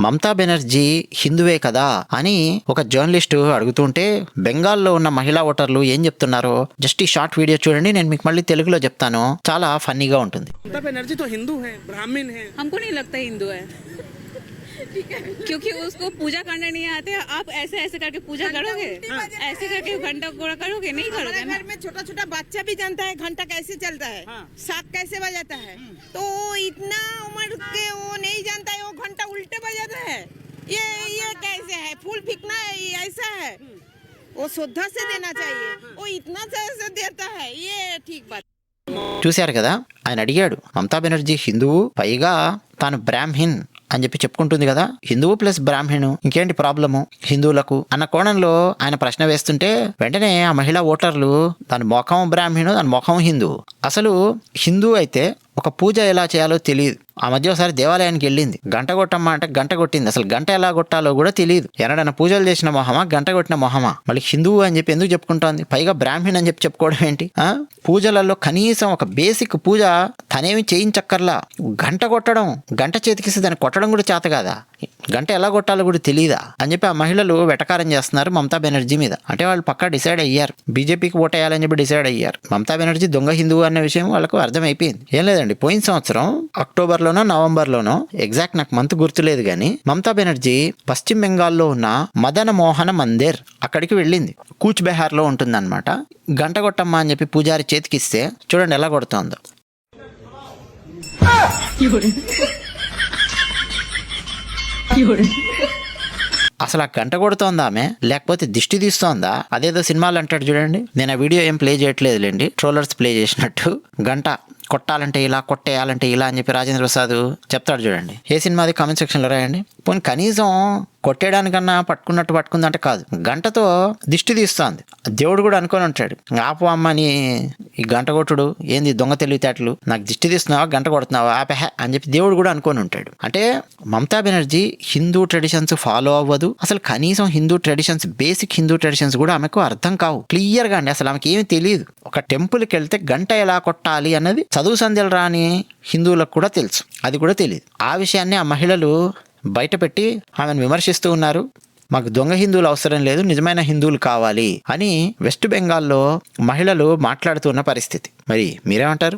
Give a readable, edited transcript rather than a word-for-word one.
మమతా బెనర్జీ హిందువే కదా అని ఒక జర్నలిస్ట్ అడుగుతుంటే బెంగాల్లో ఉన్న మహిళా ఓటర్లు ఏం చెప్తున్నారో జస్ట్ ఈ షార్ట్ వీడియో చూడండి, నేను మీకు మళ్ళీ తెలుగులో చెప్తాను, చాలా ఫన్నీగా ఉంటుంది. ममता बनर्जी तो हिंदू है, ब्राह्मण है. हमको नहीं लगता हिंदू है क्योंकि उसको पूजा करना नहीं आते. आप ऐसे ऐसे करके पूजा करोगे, ऐसे करके घंटा घोड़ा करोगे, नहीं करोगे ना. घर में छोटा छोटा बच्चा भी जानता है घंटा कैसे चलता है, साग कैसे बजाता है. तो इतना उम्र के वो नहीं जानता है, वो घंटा उल्टे बजाता है. ये कैसे है, फूल फेंकना है, ये ऐसा है. वो श्रद्धा से देना चाहिए, वो इतना से देता है, ये ठीक बात. చూశారు కదా, ఆయన అడిగాడు మమతా బెనర్జీ హిందువు, పైగా తాను బ్రాహ్మిన్ అని చెప్పి చెప్పుకుంటుంది కదా, హిందువు ప్లస్ బ్రాహ్మణు, ఇంకేంటి ప్రాబ్లము హిందువులకు అన్న కోణంలో ఆయన ప్రశ్న వేస్తుంటే వెంటనే ఆ మహిళా ఓటర్లు దాని ముఖం బ్రాహ్మణు, దాని ముఖం హిందువు. అసలు హిందూ అయితే ఒక పూజ ఎలా చేయాలో తెలియదు. ఆ మధ్య ఒకసారి దేవాలయానికి వెళ్ళింది, గంట కొట్టమ్మా అంటే గంట కొట్టింది. అసలు గంట ఎలా కొట్టాలో కూడా తెలియదు. ఎన్నడైనా పూజలు చేసిన మొహమా, గంట కొట్టిన మొహమా? మళ్ళీ హిందువు అని చెప్పి ఎందుకు చెప్పుకుంటోంది? పైగా బ్రాహ్మణ్ అని చెప్పి చెప్పుకోవడం ఏంటి? పూజలలో కనీసం ఒక బేసిక్ పూజ తనేమి చేయించక్కర్లా. గంట కొట్టడం, గంట చేతికిస్తే దాన్ని కొట్టడం కూడా చేత కాదా? గంట ఎలా కొట్టాలో కూడా తెలియదా అని చెప్పి ఆ మహిళలు వెటకారం చేస్తున్నారు మమతా బెనర్జీ మీద. అంటే వాళ్ళు పక్కా డిసైడ్ అయ్యారు, బీజేపీకి ఓటేయాలని చెప్పి డిసైడ్ అయ్యారు. మమతా బెనర్జీ దొంగ హిందువు అన్న విషయం వాళ్ళకు అర్థమైపోయింది. ఏం లేదండి, పోయిన సంవత్సరం అక్టోబర్లోనో నవంబర్లోనో, ఎగ్జాక్ట్ నాకు మంత్ గుర్తులేదు కానీ, మమతా బెనర్జీ పశ్చిమ బెంగాల్లో ఉన్న మదన మోహన మందిర్ అక్కడికి వెళ్ళింది. కూచ్ బెహార్లో ఉంటుందన్నమాట. గంట కొట్టమ్మా అని చెప్పి పూజారి చేతికిస్తే చూడండి ఎలా కొడుతోందో. అసలు ఆ గంట కొడుతోందా ఆమె, లేకపోతే దిష్టి తీస్తోందా? అదేదో సినిమాలు అంటాడు చూడండి, నేను ఆ వీడియో ఏం ప్లే చేయట్లేదులేండి, ట్రోలర్స్ ప్లే చేసినట్టు. గంట కొట్టాలంటే ఇలా, కొట్టేయాలంటే ఇలా అని చెప్పి రాజేంద్ర ప్రసాద్ చెప్తాడు చూడండి. ఏ సినిమాది కామెంట్ సెక్షన్లో రాయండి. పోనీ కనీసం కొట్టేయడానికన్నా పట్టుకున్నట్టు పట్టుకుందంటే కాదు, గంటతో దిష్టి తీస్తోంది. దేవుడు కూడా అనుకొని ఉంటాడు, ఆపు అమ్మని ఈ గంట కొట్టుడు ఏంది దొంగ తెలివితేటలు, నాకు దిష్టి తీస్తున్నావా, గంట కొడుతున్నావా, ఆపెహ అని చెప్పి దేవుడు కూడా అనుకొని ఉంటాడు. అంటే మమతా బెనర్జీ హిందూ ట్రెడిషన్స్ ఫాలో అవ్వదు. అసలు కనీసం Hindu traditions, basic Hindu traditions కూడా ఆమెకు అర్థం కావు క్లియర్గా అండి. అసలు ఆమెకి ఏమి తెలియదు. ఒక టెంపుల్కి వెళ్తే గంట ఎలా కొట్టాలి అన్నది చదువు సంధ్యలు రాని హిందువులకు కూడా తెలుసు, అది కూడా తెలియదు. ఆ విషయాన్ని ఆ మహిళలు బయటపెట్టి ఆమెను విమర్శిస్తూ ఉన్నారు. మాకు దొంగ హిందువులు అవసరం లేదు, నిజమైన హిందువులు కావాలి అని వెస్ట్ బెంగాల్లో మహిళలు మాట్లాడుతున్న పరిస్థితి. మరి మీరేమంటారు?